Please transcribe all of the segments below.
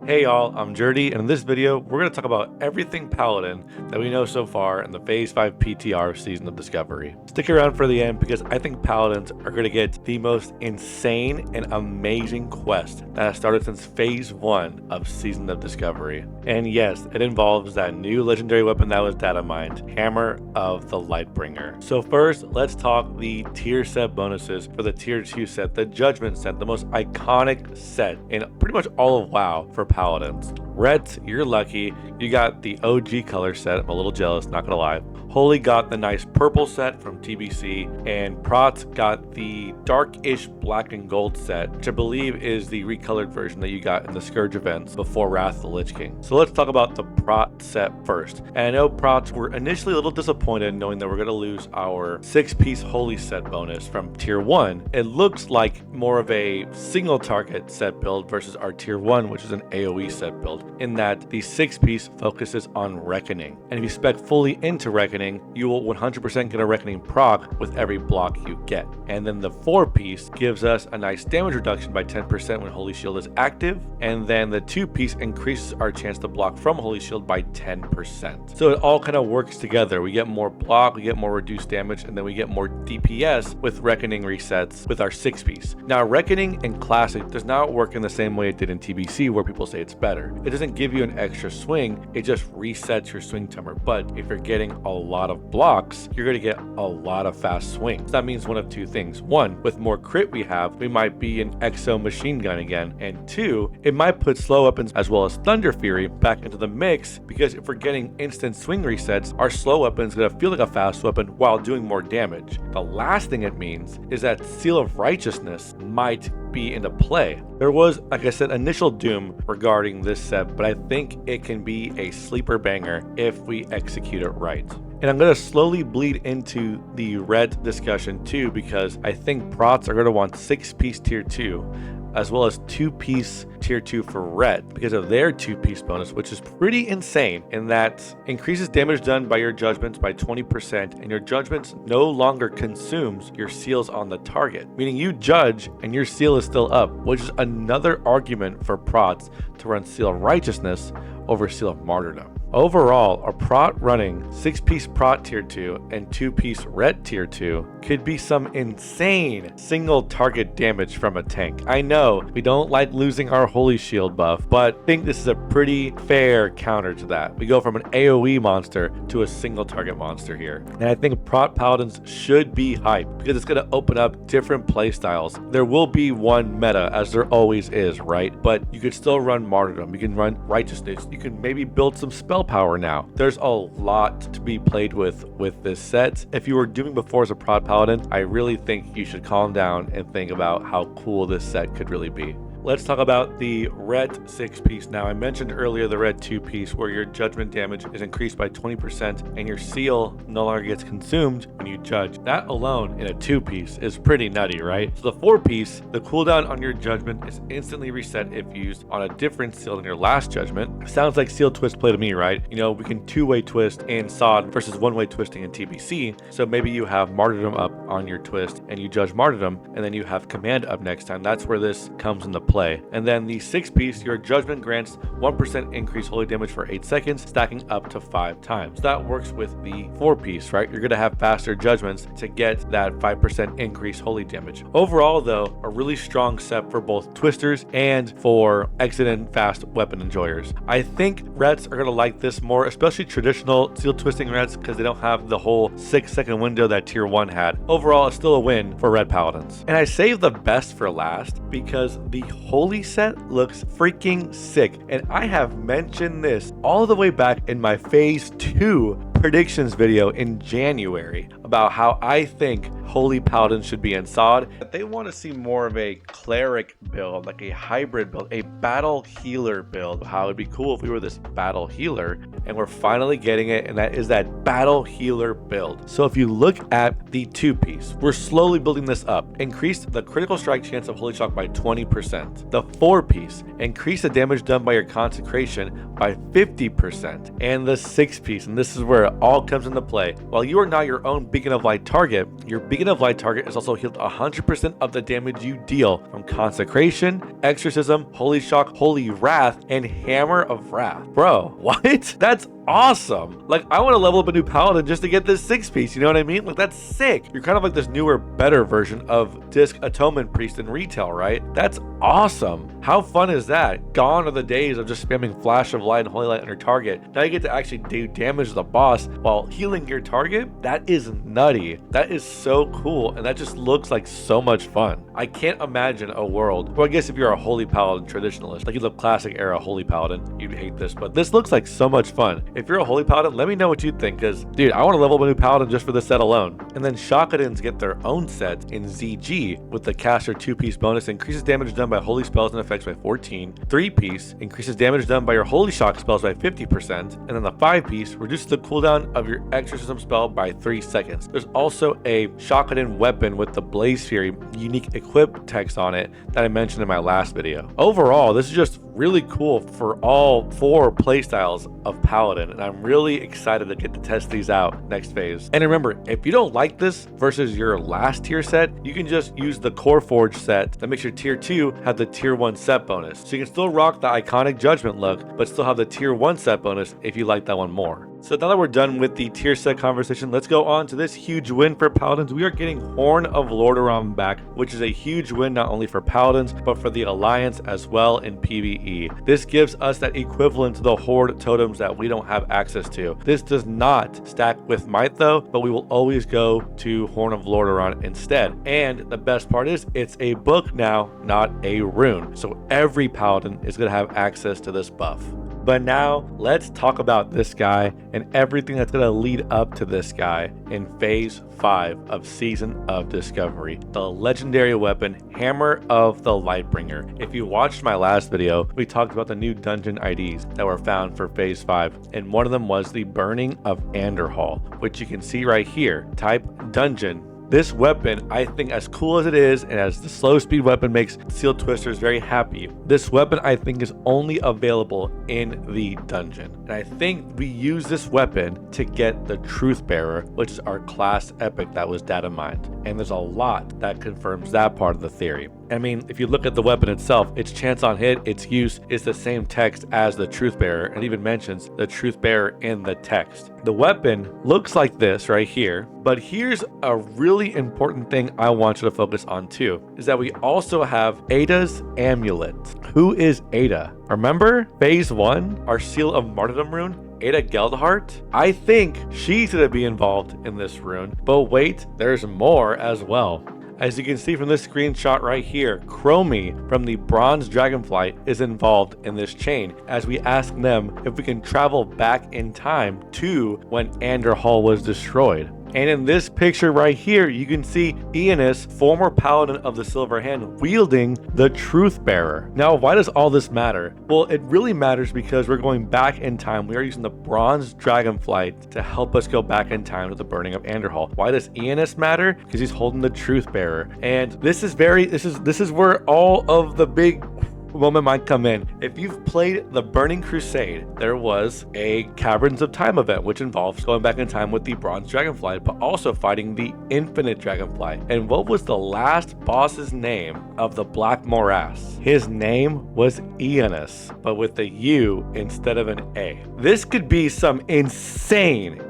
Hey y'all, I'm Jerdy, and in this video, we're going to talk about everything Paladin that we know so far in the Phase 5 PTR season of Discovery. Stick around for the end because I think Paladins are going to get the most insane and amazing quest that has started since Phase 1 of Season of Discovery. And yes, it involves that new legendary weapon that was data mined, Hammer of the Lightbringer. So first, let's talk the tier set bonuses for the tier 2 set, the Judgment set, the most iconic set in pretty much all of WoW for Paladins. Ret, you're lucky. You got the OG color set. I'm a little jealous, not gonna lie. Holy got the nice purple set from TBC, and Prot got the darkish black and gold set, which I believe is the recolored version that you got in the Scourge events before Wrath of the Lich King. So let's talk about the Prot set first. And I know Prots were initially a little disappointed knowing that we're gonna lose our 6-piece Holy set bonus from tier 1. It looks like more of a single target set build versus our tier 1, which is an AoE set build, in that the 6-piece focuses on Reckoning. And if you spec fully into Reckoning, you will 100% get a Reckoning proc with every block you get. And then the 4-piece gives us a nice damage reduction by 10% when Holy Shield is active, and then the 2-piece increases our chance to block from Holy Shield by 10%. So it all kind of works together. We get more block, we get more reduced damage, and then we get more DPS with Reckoning resets with our 6-piece. Now, Reckoning in Classic does not work in the same way it did in TBC, where people say it's better. It doesn't give you an extra swing, it just resets your swing timer. But if you're getting a lot of blocks, you're going to get a lot of fast swings. That means one of two things. One, with more crit we have, we might be an Exo machine gun again. And two, it might put slow weapons as well as Thunder Fury back into the mix, because if we're getting instant swing resets, our slow weapon is going to feel like a fast weapon while doing more damage. The last thing it means is that Seal of Righteousness might be into play. There was, like I said, initial doom regarding this set, but I think it can be a sleeper banger if we execute it right. And I'm going to slowly bleed into the Ret discussion too, because I think Prots are going to want 6-piece tier 2 as well as 2-piece tier 2 for Ret because of their 2-piece bonus, which is pretty insane in that increases damage done by your judgments by 20%, and your judgments no longer consumes your seals on the target, meaning you judge and your seal is still up, which is another argument for Prots to run Seal of Righteousness over Seal of Martyrdom. Overall, a Prot running 6-piece Prot tier 2 and 2-piece Ret tier 2 could be some insane single target damage from a tank. I know we don't like losing our Holy Shield buff, but I think this is a pretty fair counter to that. We go from an AoE monster to a single target monster here. And I think Prot Paladins should be hyped because it's going to open up different playstyles. There will be one meta, as there always is, right? But you could still run Martyrdom, you can run Righteousness, you can maybe build some spell power now. There's a lot to be played with this set. If you were doing before as a Prot Paladin, I really think you should calm down and think about how cool this set could really be. Let's talk about the Ret 6-piece now. I mentioned earlier the Ret 2-piece where your judgment damage is increased by 20% and your seal no longer gets consumed when you judge. That alone in a 2-piece is pretty nutty, right? So the 4-piece, the cooldown on your judgment is instantly reset if used on a different seal than your last judgment. Sounds like seal twist play to me, right? You know, we can 2-way twist in SoD versus 1-way twisting in TBC. So maybe you have Martyrdom up on your twist and you judge Martyrdom, and then you have Command up next time. That's where this comes into play. And then the 6-piece, your judgment grants 1% increase holy damage for 8 seconds, stacking up to 5 times. That works with the 4-piece, right? You're going to have faster judgments to get that 5% increase holy damage. Overall, though, a really strong set for both twisters and for excellent fast weapon enjoyers. I think Rets are going to like this more, especially traditional seal twisting Rets, because they don't have the whole 6-second window that tier 1 had. Overall, it's still a win for Ret Paladins. And I saved the best for last because the Holy set looks freaking sick, and I have mentioned this all the way back in my Phase 2 predictions video in January about how I think Holy Paladin should be in SoD. They want to see more of a cleric build, like a hybrid build, a battle healer build. How it'd be cool if we were this battle healer, and we're finally getting it, and that is that battle healer build. So if you look at the 2-piece, we're slowly building this up. Increased the critical strike chance of Holy Shock by 20%. The 4-piece, increase the damage done by your consecration by 50%. And the 6-piece, and this is where it all comes into play. While you are now your own big Beacon of Light target, your Beacon of Light target is also healed 100% of the damage you deal from Consecration, Exorcism, Holy Shock, Holy Wrath, and Hammer of Wrath. Bro, what? That's awesome. Like, I want to level up a new Paladin just to get this 6-piece, you know what I mean? Like, that's sick. You're kind of like this newer, better version of Disc Atonement Priest in retail, right? That's awesome. How fun is that? Gone are the days of just spamming Flash of Light and Holy Light on your target. Now you get to actually do damage to the boss while healing your target. That is nutty. That is so cool, and that just looks like so much fun. I can't imagine a world, well, I guess if you're a Holy Paladin traditionalist, like you love classic era Holy Paladin, you'd hate this, but this looks like so much fun. If you're a Holy Paladin, let me know what you think, because, dude, I want to level up a new Paladin just for this set alone. And then Shockadins get their own set in ZG with the caster 2-piece bonus, increases damage done by holy spells and effects by 14, 3-piece increases damage done by your holy shock spells by 50%, and then the 5-piece reduces the cooldown of your exorcism spell by 3 seconds. There's also a Shockadin weapon with the Blaze Fury unique equip text on it that I mentioned in my last video. Overall, this is just really cool for all 4 playstyles of Paladin, and I'm really excited to get to test these out next phase. And remember, if you don't like this versus your last tier set, you can just use the Core Forge set that makes your tier 2 have the tier 1 set bonus. So you can still rock the iconic Judgment look, but still have the tier 1 set bonus if you like that one more. So now that we're done with the tier set conversation, let's go on to this huge win for Paladins. We are getting Horn of Lordaeron back, which is a huge win not only for Paladins, but for the Alliance as well in PvE. This gives us that equivalent to the Horde totems that we don't have access to. This does not stack with Might though, but we will always go to Horn of Lordaeron instead. And the best part is, it's a book now, not a rune. So every Paladin is going to have access to this buff. But now let's talk about this guy and everything that's going to lead up to this guy in Phase 5 of Season of Discovery. The legendary weapon, Hammer of the Lightbringer. If you watched my last video, we talked about the new dungeon IDs that were found for Phase 5, and one of them was the Burning of Andorhal, which you can see right here. Type dungeon. This weapon, I think, as cool as it is, and as the slow speed weapon makes Seal Twisters very happy, this weapon I think is only available in the dungeon. And I think we use this weapon to get the Truthbearer, which is our class epic that was data mined. And there's a lot that confirms that part of the theory. I mean, if you look at the weapon itself, its chance on hit, its use is the same text as the Truthbearer, and even mentions the Truthbearer in the text. The weapon looks like this right here, but here's a really important thing I want you to focus on too, is that we also have Ada's amulet. Who is Ada? Remember Phase 1, our Seal of Martyrdom Rune? Ada Geldhart? I think she's going to be involved in this rune, but wait, there's more as well. As you can see from this screenshot right here, Chromie from the Bronze Dragonflight is involved in this chain, as we ask them if we can travel back in time to when Andorhal was destroyed. And in this picture right here, you can see Ionis, former Paladin of the Silver Hand, wielding the Truthbearer. Now, why does all this matter? Well, it really matters because we're going back in time. We are using the Bronze Dragonflight to help us go back in time to the Burning of Andorhal. Why does Ionis matter? Because he's holding the Truthbearer. And this is where all of the big moment might come in. If you've played the Burning Crusade, there was a Caverns of Time event, which involves going back in time with the Bronze Dragonflight, but also fighting the Infinite Dragonflight. And what was the last boss's name of the Black Morass? His name was Ionis, but with a U instead of an A. This could be some insane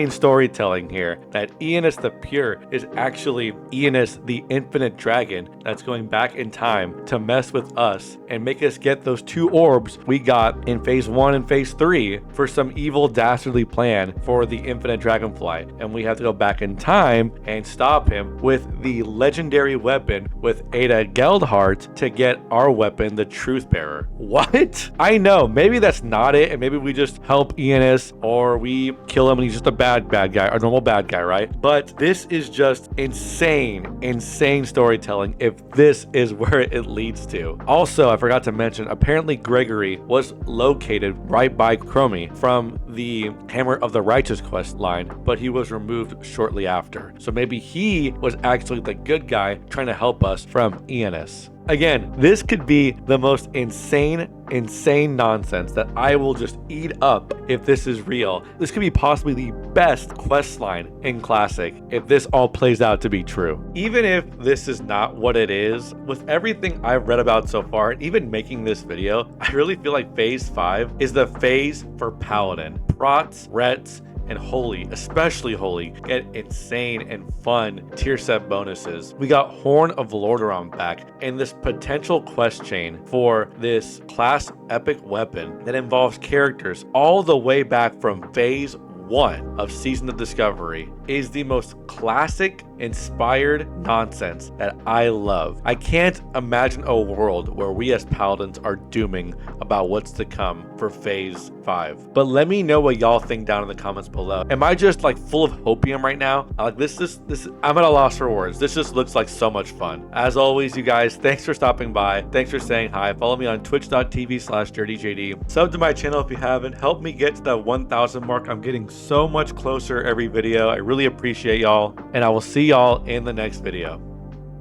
storytelling here, that Ionis the Pure is actually Ionis the Infinite Dragon that's going back in time to mess with us and make us get those 2 orbs we got in Phase 1 and Phase 3 for some evil dastardly plan for the Infinite Dragonflight. And we have to go back in time and stop him with the legendary weapon with Ada Geldhart to get our weapon, the Truthbearer. What? I know, maybe that's not it, and maybe we just help Ionis or we kill him and he's just a bad guy, a normal bad guy, right? But this is just insane storytelling if this is where it leads to. Also, I forgot to mention, apparently Gregory was located right by Chromie from the Hammer of the Righteous quest line, but he was removed shortly after. So maybe he was actually the good guy trying to help us from Ionis. Again, this could be the most insane nonsense that I will just eat up if this is real. This could be possibly the best quest line in Classic if this all plays out to be true. Even if this is not what it is, with everything I've read about so far, and even making this video, I really feel like Phase 5 is the phase for Paladin. Prots, Rets, and Holy, especially Holy, get insane and fun tier set bonuses. We got Horn of Lordaeron back, and this potential quest chain for this class epic weapon that involves characters all the way back from Phase 1 of Season of Discovery is the most classic inspired nonsense that I love. I can't imagine a world where we as Paladins are dooming about what's to come for Phase 5. But let me know what y'all think down in the comments below. Am I just like full of hopium right now? Like this, I'm at a loss for words. This just looks like so much fun. As always, you guys, thanks for stopping by. Thanks for saying hi. Follow me on twitch.tv/dirtyjd. Sub to my channel if you haven't. Help me get to that 1,000 mark. I'm getting so much closer every video. I really appreciate y'all, and I will see y'all in the next video.